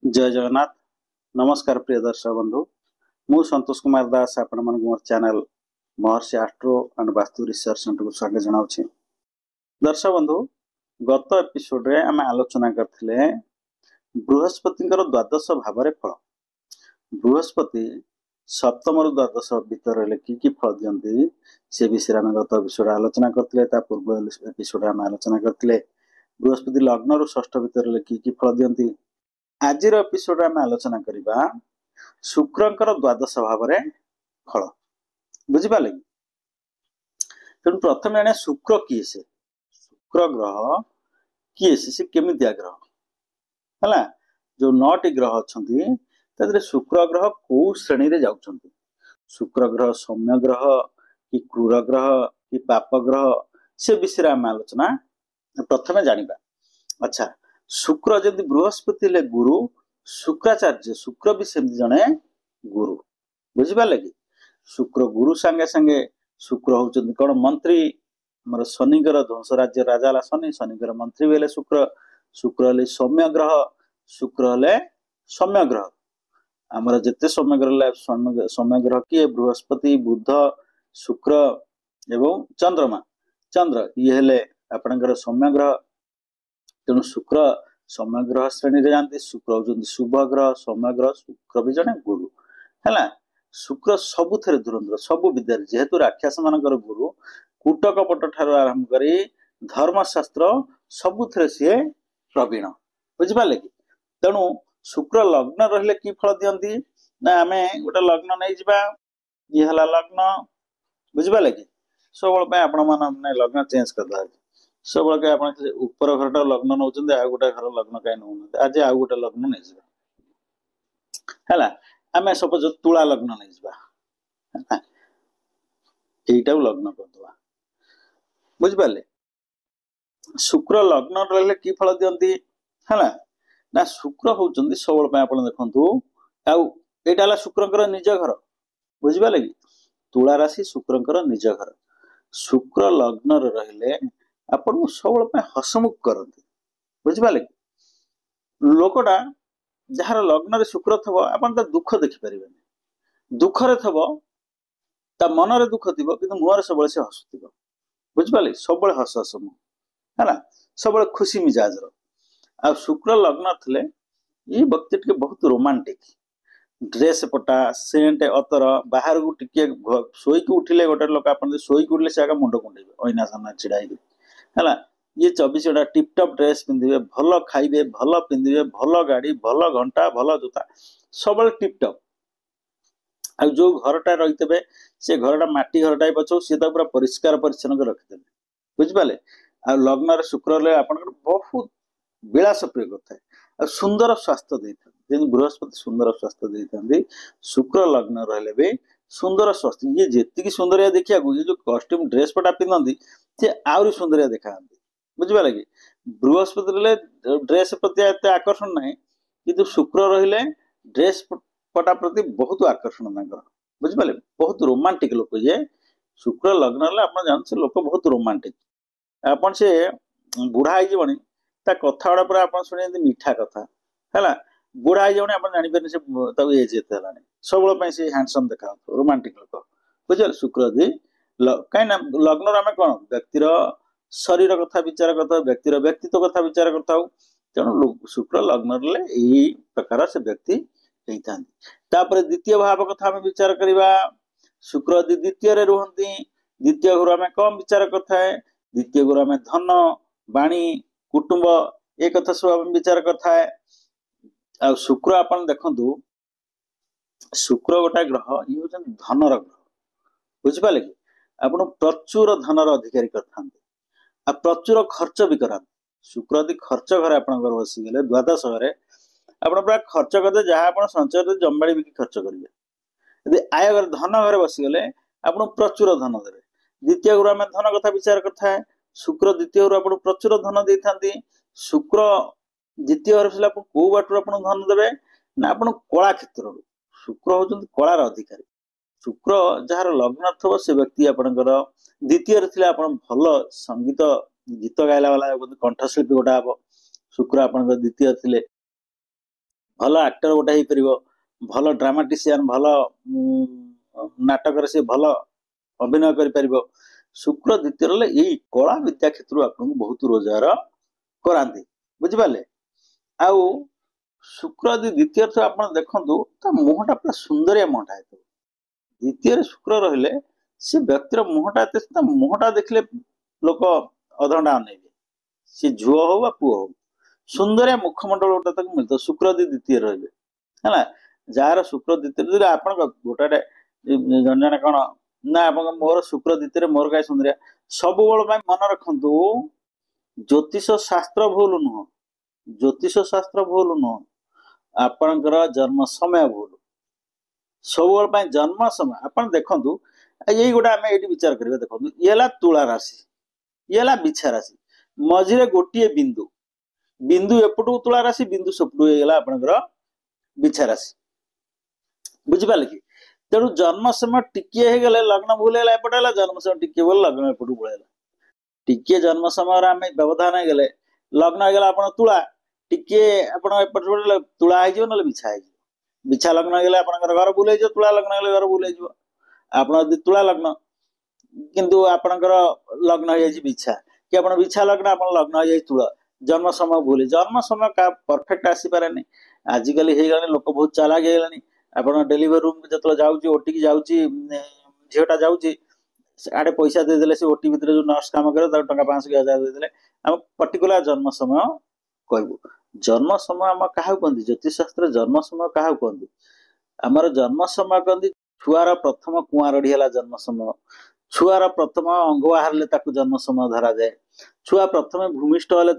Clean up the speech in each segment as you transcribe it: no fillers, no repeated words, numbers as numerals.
जय जगन्नाथ। नमस्कार प्रिय दर्शक बंधु। मु संतोष कुमार दास आपण मन मोर channel Maharshi astro and vastu research centre को स्वागत जनाउछि। दर्शक बंधु, गत एपिसोड रे आम आलोचना करथिले बृहस्पतिଙ୍କର द्वादश भाव फल। बृहस्पति सप्तम रु द्वादश भीतर रहले की फल दियंती से विषय आम गत एपिसोड आलोचना करथिले। ता पूर्व एपिसोड आम आलोचना करथिले बृहस्पति लग्न रु षष्ठ भीतर रहले की फल दियंती। आज एपिसोड आम आलोचना करिबा शुक्रंकर द्वादश भाव फल। बुझिपाले कि तेणु प्रथम जाने शुक्र किए से शुक्र ग्रह किए से केमितिया ग्रह है जो 9टी ग्रह अच्छा शुक्र ग्रह कौ श्रेणी रे जाउछंती। शुक्र ग्रह सौम्य ग्रह कि क्रूर ग्रह कि पाप ग्रह से विषय आम आलोचना प्रथम जानिबा। अच्छा, शुक्र जदि बृहस्पति ले गुरु, शुक्राचार्य शुक्र भी सेमती जने गुरु। बुझिपाले कि शुक्र गुरु संगे संगे शुक्र होउछंती कोन मंत्री। हमर शनिकर ध्वंस राज्य राजा ला शनिकर मंत्री बेले शुक्र। शुक्र ले सौम्य ग्रह, शुक्र ले सौम्य ग्रह। हमर जते सौम्य ग्रह सौम्य ग्रह किए बृहस्पति, बुध, शुक्र एवं चंद्रमा। चंद्र ये हेले आपनकर सौम्य ग्रह। तेणु शुक्र सौम्य ग्रह श्रेणी रे जानती। शुक्र होउछंती शुभ ग्रह, सौम्य ग्रह। शुक्र भी जने गुरु हैला। शुक्र सबुथरे धुरंधर, सबु विद्या जेहेतु राक्षस मानकर गुरु, कुटक पट ठारो आरंभ करी धर्मशास्त्र सबुथरे सी प्रवीण। बुझिपाले कि तेणु शुक्र लग्न रहिले की फल दियंती ना आमे गोटे लग्न नहीं जिबा। ये हला लग्न। बुझिपाले कि सबल पे आपण माने लग्न चेंज करदा। सब आप ऊपर घर लग्न नौ गोटे घर लग्न कहीं नौ आज आउ गोटे लग्न नहीं है। आम सपोज तुला लग्न नहीं जावा, यहीटा लग्न करदे। बुझिपारे शुक्र लग्न रही कि फल दियंती है ना। शुक्र होउछंती सबल आप देखु आउटा शुक्रंकर निज घर। बुझिपारे कि तुला राशि शुक्रंकर निज घर। शुक्र लग्न रहिले आपन सब हसमुख करते। बुझिपारे कि लोकटा जार लग्न रे शुक्र थब आपन ता दुख देखि परिबेनी। दुखरे थब ता मन रे दुख थिबो किंतु मुहर सब से हसुथिबो। बुझिपारे सब हस हस मुह है सब खुशी मिजाज रो। आ शुक्र लग्न थले ये व्यक्ति टिके बहुत रोमांटिक। ड्रेस पटा सेंट अतर बाहर को टिके सोईक उठिले गोटे लोक आपन सोईक उठले से आगा मुंड कुंडेबे ओइना सामने छिड़ाई है। ये 24 घंटा टिपटप ड्रेस पिंधे, भल खाइबे, भल पिंधे, भल गाड़ी, भल घंटा, भल जोता, सब टिपटप। आ जो घरटा रही से घरटा माटी घरटा पछो सी तो पूरा परिष्कार परिच्छन कर रखिदेवे। बुझिपारे आ लग्न शुक्र ले आप बहुत विलास प्रिय करता सुंदर स्वास्थ्य देता। बृहस्पति सुंदर स्वास्थ्य देता। शुक्र लग्न रहिले भी सुंदर स्वास्थ्य। ये जी सुंदरिया देखा ये जो कस्ट्यूम ड्रेस पटा पिंधती सी आहरी सुंदरिया देखा। बुझिपारे कि बृहस्पति ड्रेस प्रति एत आकर्षण ना कि शुक्र रहिले ड्रेस पटा प्रति बहुत आकर्षण। बुझिपारे बहुत रोमांटिक लोक ये शुक्र लग्न आप जानते लोक बहुत रोमांटिक। आपन से बुढ़ा हो कथा गुड़ा पूरा आप शुणी मीठा कथा है। बुढ़ा हो जापारे से एज एत सब से हैंडसम देखा रोमांटिक लोक। बुझे शुक्र दी कहीं लग्न आम कौन व्यक्तिर शरीर कथा विचार करता, व्यक्तिर व्यक्तित्व कथा विचार करता। तेणु शुक्र लग्न यही प्रकार से व्यक्ति होता। द्वितीय भाव कथा आम विचार करवा। शुक्र द्वितीय रुहति, द्वितीय घर आम कम विचार करता है। द्वितीय घर आम धन बाणी कुटुंब एक कथा सब आम विचार करता है। आ शुक्र आपन देखु शुक्र गोटा ग्रह ये हूँ धनर ग्रह। बुझिपारे कि आप प्रचुर धनर अधिकारी करते आ प्रचुर खर्च भी करा। शुक्र यदि खर्च घर आप बसीगले द्वादश घरे आप पूरा खर्च करते जहाँ आप संचय जमबाड़ी बिकी खर्च करेंगे। यदि आय घर धन घरे बसीगले आप प्रचुर धन देवे। द्वितीय गुरु आम धन कथा विचार करता है। शुक्र द्वितीय गुरु आप प्रचुर धन दे था। शुक्र द्वितीय घर से कौ बाटर आप धन देवे ना आप कला क्षेत्र। शुक्र हूँ कलार अधिकारी। शुक्र जार लग्न थो से व्यक्ति आपंकर द्वितीय थे भल संगीत गीत गायला वाला कंठशिल्पी गोटा हम। शुक्र आप द्वितीय थे भल आक्टर गोटे हो पार भल ड्रामाटिशियन भल नाटक से भल अभिनय कर शुक्र द्वितीय यही कला विद्या क्षेत्र आपको बहुत रोजगार कराती बुझिपारे आउ शुक्र द्वितीय आप देखु मुहटा पूरा सुंदरिया मुहटा है द्वितीय शुक्र रहिले से व्यक्तिर मुहटा मुहटा देखले लोक अधघंटा अनेबे सी झुओ हो पुओ हो सुंदरिया मुखमंडल गोटे तक मिलता शुक्र द्वितीय रही है जार शुक्र द्वितीय आप गोटे जन जन कौन ना आप मोर शुक्र द्वितीय मोर कहीं सुंदरिया सब मन रखु ज्योतिष शास्त्र भूल नुह ज्योतिष शास्त्र भूल नुह आपणकर जन्म समय भूल सब जन्म समय आप देखु यही गोटे आम ये विचार करें देखो ये तुला राशि ये बिछा राशि मझे गोटे बिंदु बिंदु एपटू तुला राशि बिंदु सेपटू आपणकर बिछा राशि बुझिपारे कि तेणु जन्म समय टिके गले लग्न भूल है एपटे जन्म समय टिके बोले लग्न एपटू पड़ेगा टिके जन्म समय आम व्यवधान हो गले लग्न हो गला आप तुला टिके आपटे तुला हो ना बिछा हो बिछा लग्न हो गले आप घर भूल तुला लग्न हो घर भूल आप तुला लग्न किंतु आपणकर लग्न हो बिछा कि आप बिछा लग्न आप लग्न हो तुला जन्म समय भूल जन्म समय का परफेक्ट आसीपारे आजिकल हो गला लोक बहुत चालाक हो गला आप डेलीवरी रूम जो जाऊँगी ओटी जाऊँगी झीटा जाऊँगी आड़े पैसा देदेले से ओटी भितर जो नर्स काम करे टका 500,000 देदेले आम पर्टिकुलर जन्म समय कहबू जन्म समय आम क्या कहते ज्योतिष शास्त्र जन्म समय क्या कहते आमर जन्म समय कहते छुआर प्रथम कुआ रढ़ी है जन्म समय छुआर प्रथम अंग बाहर जन्म समय धरा जाए छुआ प्रथम भूमिष्ठ हेले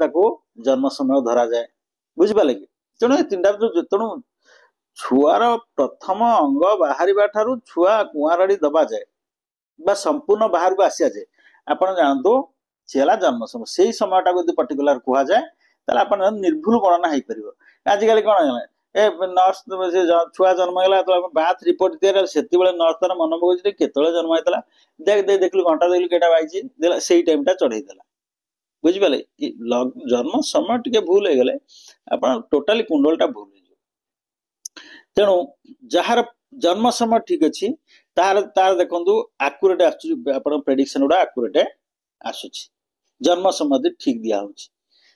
जन्म समय धरा जाए बुझिपारे कि तेणु तीन तेणु छुआर प्रथम अंग बाहर छुआ कुआ रढ़ी दबा जाए बा संपूर्ण बाहर को आसिया जाए आप जानतु सी जन्म समय से समय पर्टिकुलर कह जाए आप निर्भुल गणना हो पार आजिकल कौन है नर्स छुआ जन्म है बाथ रिपोर्ट दिए से नर्स तार मन पकड़ के जन्म होता देख देख देखलु घंटा देखलु केटा बाई से टाइम टा चढ़ेदेला बुझिपारे जन्म समय टे भूल हो गले आप टोटाली कुंडलटा भूल तेणु जार जन्म समय ठीक अच्छी तार तार देखु आकुरेट आप प्रेडिक्शन गुड़ा आकुरेट आसूची जन्म समय ठीक दिया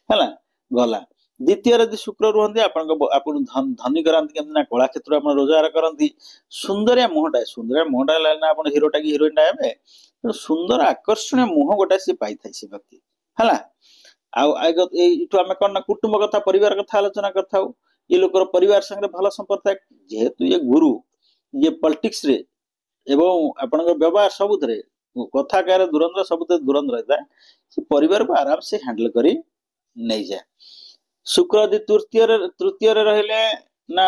है गला द्वितीय यदि शुक्र रुहति आप धनी कराती केमती कला क्षेत्र आप रोजगार करती सुंदरिया मुहटा आप हिरोटा कि हिरोइनटा हे सुंदर आकर्षणीय मुह गोटा सी पाई था से व्यक्ति है आगे आम कौन कुटुंब कथा परिवार कथा आलोचना कर ये लोकर परिवार संगे भल संपर्क था जेहेतु ये गुरु ये पॉलिटिक्स रे एवं आपण व्यवहार सबुत कथा कह दुरंध्र सब दुरंध्र रहता है परिवार को आराम से हैंडल करी नहीं जाए शुक्र यदि तृतीय रहिले ना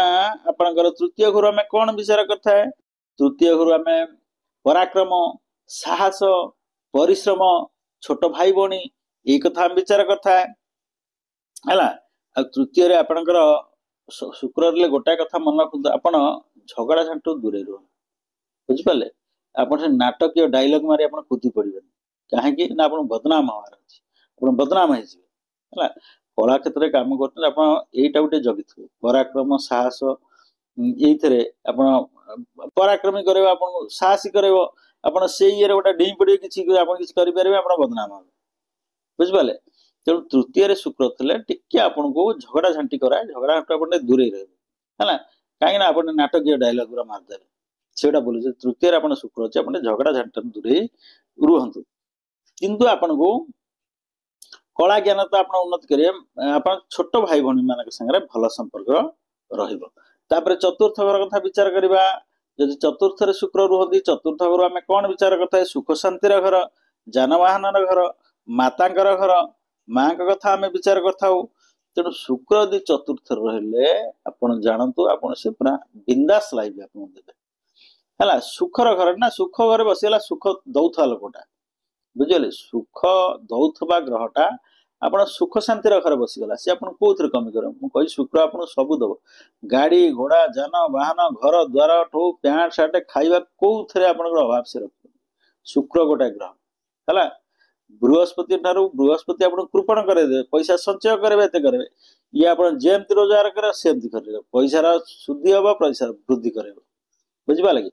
आपणकर तृतीय घर आम कौन विचार करता है तृतीय घर आम पराक्रम साहस परिश्रम छोट भाई भौणी ये कथा आम विचार करता है तृतीय आपणकर शुक्र गोटाए कथा मन रखते आप झगड़ा झांटू दूरे रुह बुझिपारे आप नाटकीय डायलॉग मारी आप कूदी पड़े कहीं ना आप बदनाम हमार अच्छे आप बदनाम है कला क्षेत्र में कम करटा गोटे जगि पराक्रम साहस ये पराक्रमी कर साहसी कर से ये गोटे डेई पड़े किसी करेंगे आप बदनाम हे बुझिपारे तेणु तृतीय शुक्र थे टी आपन को झगड़ा झांटी कराए झगड़ा आप दूरे रहे है कहीं आप नाटकीय डायलॉग गुरा मारदे से बोलूँ तृतीय आप शुक्र अच्छे आप झगड़ा झांटी दूरे रुहतु किंतु आपन को कला ज्ञान तो आप उन्नति करेंगे आप छोट भाई भौणी मान सागर भल संपर्क रपर चतुर्थ घर कथा विचार करवा जदि चतुर्थ शुक्र रुहति चतुर्थ घर आम कौन विचार करता है सुख शांतिर घर जानवाहन घर माता घर माँ कथा आम विचार करता तेणु शुक्र यदि चतुर्थ रहिले आप जानतु आप से पूरा बिंदास लाइफ आप देते है सुखर घर ना सुख घर बसीगला सुख दौथा लोकटा बुझे सुख दौथबा ग्रहटा आप सुख शांति घर बसीगला सी आप कौन कमी कर मुझे शुक्र आप सब दब गाड़ी घोड़ा जान वाहन घर द्वार ठू पैंट सार्ट खाଇବା कौन आप अभाव से रख शुक्र गोटाए ग्रह है बृहस्पति ठारू बृहस्पति आपन कृपण करे पैसा संचय करे एते करे ये आपन जेमति रोजगार करे सेमति करे पैसा शुद्धि हबो पैसा वृद्धि करे बुझिबा लगी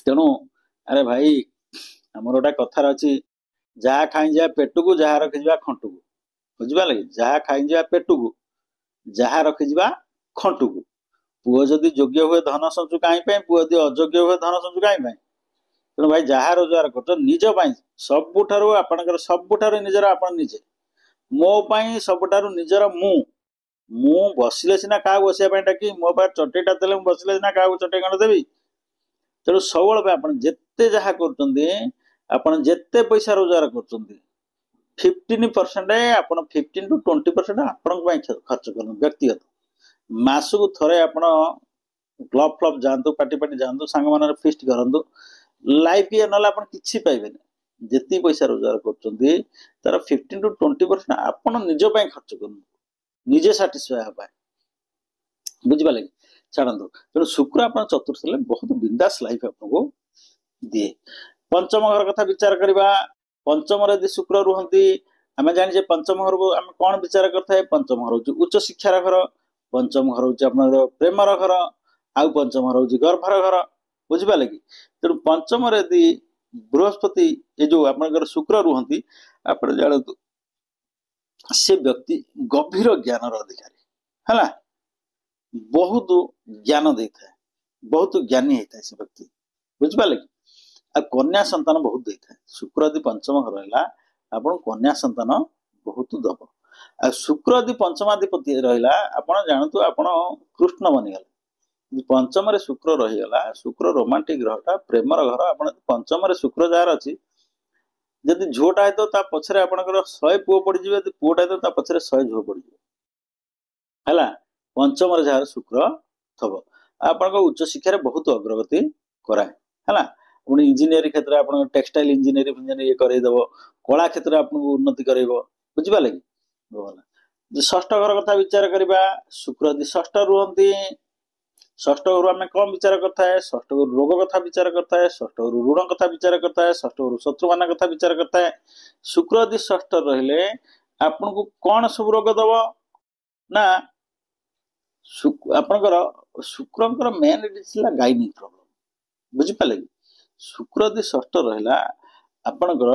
तेणु अरे भाई हमर गोटा कथार अछि जहा खाई जा पेटू को जहा रखि जा खंटू को बुझिबा लगी जहा खाई जा पेटू को जहा रखि जा खंटू को पुओ जदि योग्य हुए धन संचु काई पे पुओ जदि अयोग्य हुए धन संचु काई पे तेणु भाई जहा रोजगार कर निज सबुठारु आपणकर सबुठारु निजर आपण निजे मो पाई सबुठारु निजर मु बसिले सिना का बसिया पाई डाकी मो पार चटेटा देले मु बसिले सिना का चटे गण देबी तेणु सबुल आपण जेते जहा करचंदी आपण जेते पैसा रोजगार करचंदी 15% आपण 15 टू 20% आपण पाई खर्च करन व्यक्तिगत मासु थरे आपण क्लब क्लब जानतु पार्टी पार्टी जानतु संग मानर फीस्ट करंतु लाइफ ये नला आपण किछि पाइबेनी जेती पैसा रोजगार करचंदी तार 15 टू 20% आपण निज पय खर्च करन निजे सैटिस्फाई होबा बुझिबा लागि छाडंतु तेणु शुक्र आपण चतुर्थ ले बहुत बिंदास लाइफ आपको दिए पंचम घर कथा विचार करबा पंचम रे यदि शुक्र रुहंती आमे जानि जे पंचम घर को आमे कोन विचार करथाय पंचम घर होची उच्च शिक्षा घर पंचम घर होची आपन प्रेम घर आउ पंचम घर होची गर्भर घर बुझिबा लागि तेणु पंचम रे यदि बृहस्पति ये जो आपनकर शुक्र रुहंती आपण जानतु से व्यक्ति गभीर ज्ञान अधिकारी है बहुत ज्ञान दे था बहुत ज्ञानी होता है से व्यक्ति बुझिपा लगे आ कन्या संतान बहुत दे था शुक्र यदि पंचम घर रहा आपन कन्या संतान बहुत दब आ शुक्र यदि पंचमाधिपति रहा आपन जानतु आपन कृष्ण बनिगले पंचम रे शुक्र रहीगला शुक्र रोमांटिक ग्रहटा प्रेमर घर आपन पंचम रे शुक्र जार अछि जदि झोटा है तो ता पछरे आपनकर 100 पुओ पड़ जिवे यदि पुओटा है तो ता पछरे 100 झो पड़ जिवे हला पंचम रे जार शुक्र थबो आपनक उच्च शिक्षा रे बहुत अग्रगति कराए हला उनी इंजीनियरिंग क्षेत्र आपन टेक्सटाइल इंजीनियरिंग ये करे देबो कला क्षेत्र आपन उन्नति करैबो बुझिबा लागि बोला जे षष्ठ घर कथा विचार करबा शुक्र यदि षष्ठ रुहंती षष्ठ गुरु आम कम विचार करता है षष्ठ गुरु रोग कथा विचार करता है षष्ठ गुरु ऋण कथा विचार करता है षष्ठ गुरु शत्रुमान कथा विचार करता है शुक्र यदि षष्ठ रहिले आपन को कौन सब रोग दब ना आपनकर शुक्रंकर मेन इला गाइनिक प्रॉब्लम बुझिपारे शुक्र यदि षष्ठ रहा आपनकर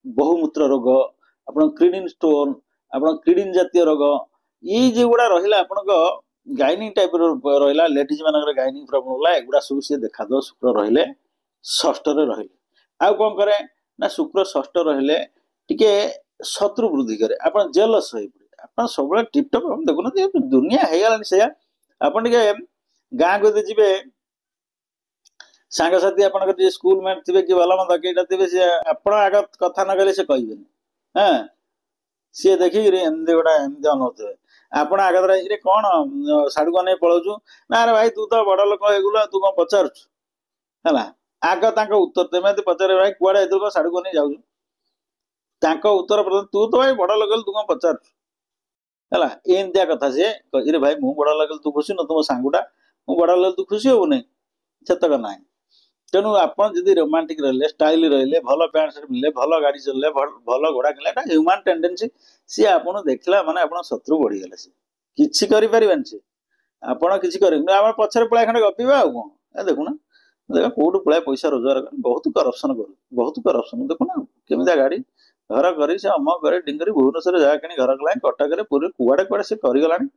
बहुमूत्र रोग आपन किडनी स्टोन आपन किडनी जातीय रोग ये जो गुड़ा रहा आपन गाइनिंग टाइप रहा लेडीज मानक गाइनिंग प्रॉब्लम है एगुड़ा सब सी देखा दो शुक्र रहिले षष्ठ रहिले आउ कौन करे ना शुक्र षष्ठ रहिले टिके शत्रु वृद्धि करे आपन जेलस हो पड़े आपन सब टिपटप देखुना दुनिया है गलानी से आपन टिके गाँ को जीवे सांगसाथी आपन स्कूल मेट थे कि भल मंद कईटा थे सी आप आग कथा न कहले से कहबेनी हाँ सी देखिक एमती गोटा एमती अनौथे आपण आगतरा रे कौन साड़ू को नहीं पलाऊचु ना अरे भाई तू तो बड़ लोक होगुला तू कौन पचारुचु है आग उत्तर तेमे पचारे भाई कुआड़े कौन साड़ू को नहीं जाऊँ उत्तर तू तो भाई बड़ लोक तू कौन पचारुचु है एमतिया कथा सी रे भाई मु बड़ लोक तू खुशी न तुम सांगुटा मु बड़ लोक तू खुशी हबु नहीं सेतक ना तेणु आपड़ जदि रोमांटिक रहिले स्टाइल रहिले भल पैंट सार्ट मिले भल गाड़ी चलले भल घोड़ा किले ह्यूमन टेंडेंसी सी आपन देखला माने आपन शत्रु बढ़ी गले सी किछि करि परिबेन सी आपन किछि करि हम पछरे पळा खंडे गपिबा आ कोन ए देखुना देखा कोड पळा पैसा रोजगार बहुत करप्शन देखुना केमिदा गाड़ी घर करी से अम करे डिंगरी भुवनेश्वर जा कि घर कला कटक रे पूरी कुआड़े कुआड़े से करिगलानी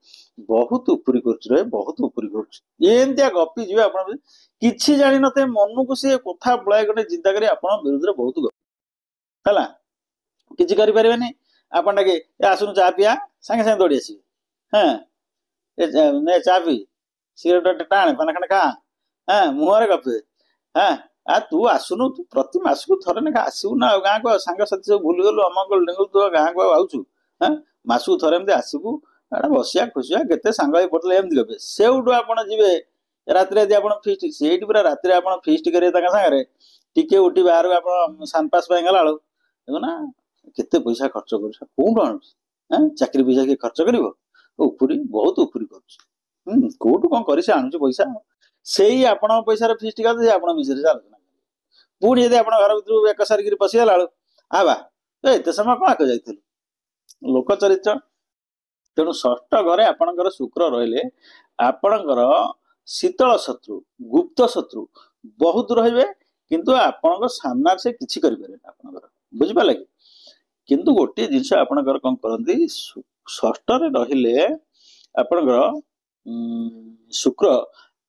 बहुत उपरी कर बहुत उपरी करमतिया गपी जी आप किसी जानी नथे मन को सी कथा पलाय गोटे चिंता करी आप विरुद्ध में बहुत गप है किसी करें आपन डाके आसुन चा पिया सागे सागे दौड़ी आस हाँ चा पी सिगरेट टाणे पान खंडे खा हाँ मुहर गपे हाँ आ तू आसुनु तू प्रति मास को थरे ना आसबू ना गाँ को सांग साथी सब भूलीगलु अमकल डेंगल तू गाँ को आउचु हाँ मास को थरे एमती आसबू बसिया खुशिया केते सांग पड़े एमती गपे सेउठू आपड़ जी रात फीस्ट से पूरा रात फीस्ट करेंगे सागर टिके उठी बाहर आप सानपास गला देखना केते पैसा खर्च कर कौन आनु चाकरी पैसा किए खर्च कर उपरी बहुत उपरी कर कौटू कौन कर पैसा से ही आपण पैसा फीस्ट कर आप विषय आलोचना पुणी यदि आप घर भर एक सारिक पशिगला आवा एते समय कौन आगे जाइथिलु लोक चरित्र तेणु षष्ठ घरे आपणकर शुक्र रहिले आपणकर शीतल शत्रु गुप्त शत्रु बहुत रहिबे किंतु आपणकर सामना से किछि करि पारे आपणकर बुझि पाले कि किंतु गोटे जिंस आपणकर कोन करंती षष्ठ रे रहिले आपणकर शुक्र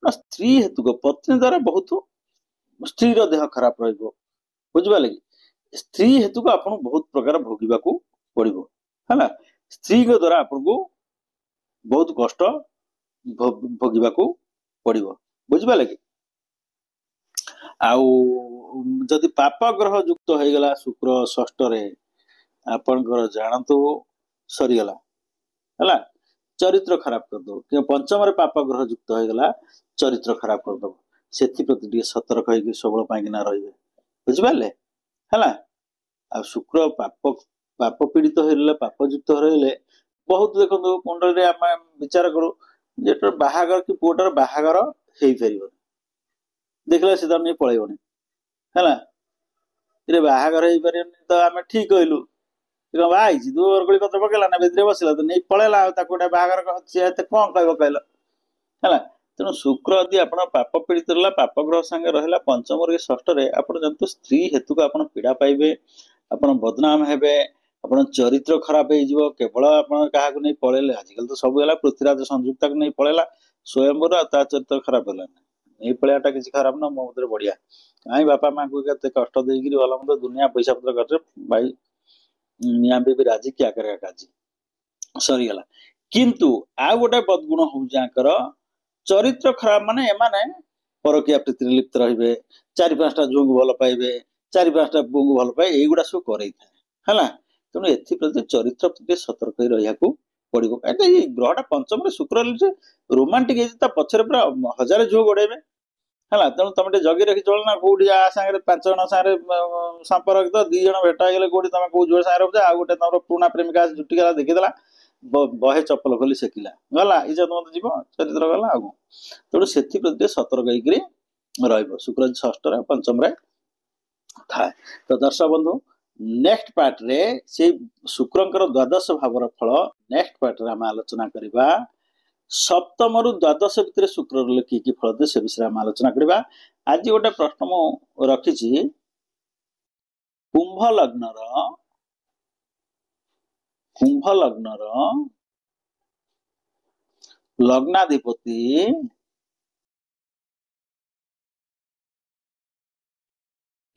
स्त्री हेतु पत्नी द्वारा बहुत स्त्री देह खराब रहिबो बुझि पाले कि स्त्री हेतु को आपन बहुत प्रकार भोगिबाकू पड़िबो हैला स्त्री के द्वारा आपन को बहुत कष्ट भोगिबाकू पड़िबो बुझि पाले कि आउ जदि पाप ग्रह युक्त हो गला शुक्र षष्ठ रे आपनकर जानतु सरी गला हैला चरित्र खराब कर दो कि पंचम रे पाप ग्रह युक्त हो गला चरित्र खराब कर दो सेति प्रति डी सतर्क होई कि सबल पाइना रहिबे बुझि पाले हैला आ शुक्र पाप पाप पीड़ित होइले पाप युक्त होइले बहुत देखो कुंडल रे हम विचार करू जे बाहागर कि पुओटर बाहागर हेई परिबो देखला सीधा नहीं पळेबोनी हैला रे बाहागर हेई परिबोनी तो हम ठीक कहलु कि भाई जी दो अरगली पत्र पकेला ना बेदरे बसिला तो नहीं पळेला ताकोटा बाहागर कहछि एते कोन कहबो कहलो हैला तेणु शुक्र यदि आप पाप पीड़ित रहा पाप ग्रह संगे रहा पंचम रे षष्ठ रे आप जानते स्त्री हेतु को आप पीड़ा पाइबे आप बदनाम हेबे आप चरित्र खराब हो केवल आप नहीं पलैले आजिकल तो सब है पृथ्वीराज संयुक्ता को नहीं पलैला स्वयंवर चरित्र खराब है नहीं पलैयाटा किसी खराब ना मो मत बढ़िया कहीं बापा माँ को कष्ट देकर भल मत दुनिया पैसा पत्र कर भाई मियाँ भी राजी क्या करे काजी सरीगला किंतु आ गोटे बदगुण हूँ चरित्र खराब माने एमाने परकिया प्रीति लिप्त रहिबे चारि पांचटा झुंग भल पाइबे चारि पांचटा बुंग भल पाए एगुडा सब करई थाए हला तेणु एथि प्रति चरित्र प्रति सतर्क रहिया को पड़िबो काहे ये ग्रहटा पंचम रे शुक्र जे रोमांटिक हे ता पछरे पूरा हजार झुंग गोडेबे हला तेणु तमे जगी रखि चलना कोडी आ संगे पांच जण संगे संपर्क तो दी जण भेटा गेले कोडी तमे को जोर संगे रहबे आ गोटे तमरो पुना प्रेमिका जुटी गला देखिदेला बहे चप्पल खोली सेकिला गला इज्जत मत जीव चरित्र गला आगु तेणु से सतर्क हो शुक्र षष्ठ पंचम रे थाए तो दर्शक बंधु नेक्स्ट पार्ट रे से शुक्रंकर द्वादश भावर फल नेक्स्ट पार्ट रे हम आलोचना करबा सप्तम रु द्वादश भितर शुक्र रे की फल दे से विषय हम आलोचना करबा आज गोटे प्रश्न मु रखिछि कुंभ लग्नर लग्नाधिपति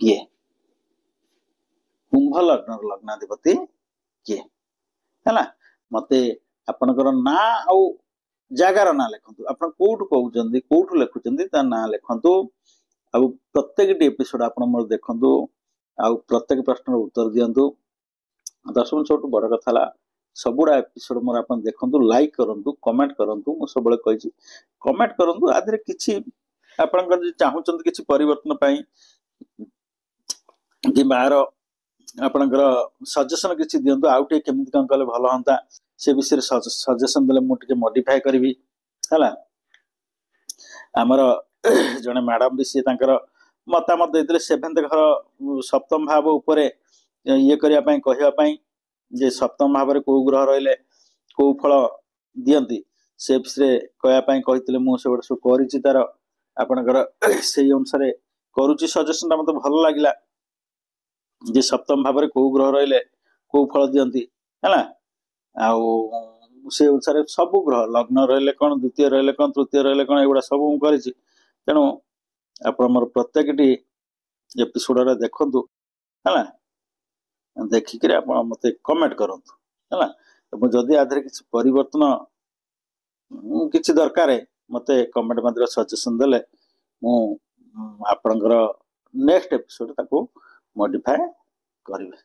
किए कुंभ लग्नर लग्नाधिपति किए है मते आपनकर ना आउ जगार ना लिखंतु आपन कोठु कहउचंदी कोठु लिखुचंदी ता ना लिखंतु आ प्रत्येक एपिसोड आपन मोर देखंतु आ प्रत्येक प्रश्न उत्तर दियंतु दर्शक छोटू बड़ कथा सबुड़ा एपिसोड मोर आप देखु लाइक करूँ कमेंट करूँ मुझे सब कही कमेंट करूँ आधे कि आप चाहूँ कि परिवर्तन कि बाहर आपणकर सजेसन किसी दिंतु आउ टे केमी कौन कले भल हाँ से विषय सजेसन देले मुझे मॉडिफाई करी है आमर जड़े मैडम भी सी मतामत देते सेवेन्थ घर सप्तम भाव उपर ये करने कहवाई जे सप्तम भाव में कौ ग्रह रहिले कौ फल दियंती से विषय कहवाई कहते मुझे सब करी तार आपणकर से अनुसार करुच्ची सजेसन मत भल लगे जे सप्तम भाव में कौ ग्रह रहिले कौ फल दियंती है से अनुसार सब ग्रह लग्न रहिले कौन द्वितीय रहिले कौन तृतीय रहिले कौन एगुड़ा सब मुझे तेणु आप प्रत्येक एपिसोड देखु है देखिक मत कमेंट करूँ है जदि आधे किसी परिवर्तन किसी दरकार मत कमेंट मध्य सजेसन देले आपणकर नेक्स्ट एपिसोड ताको मॉडिफाई करिवे।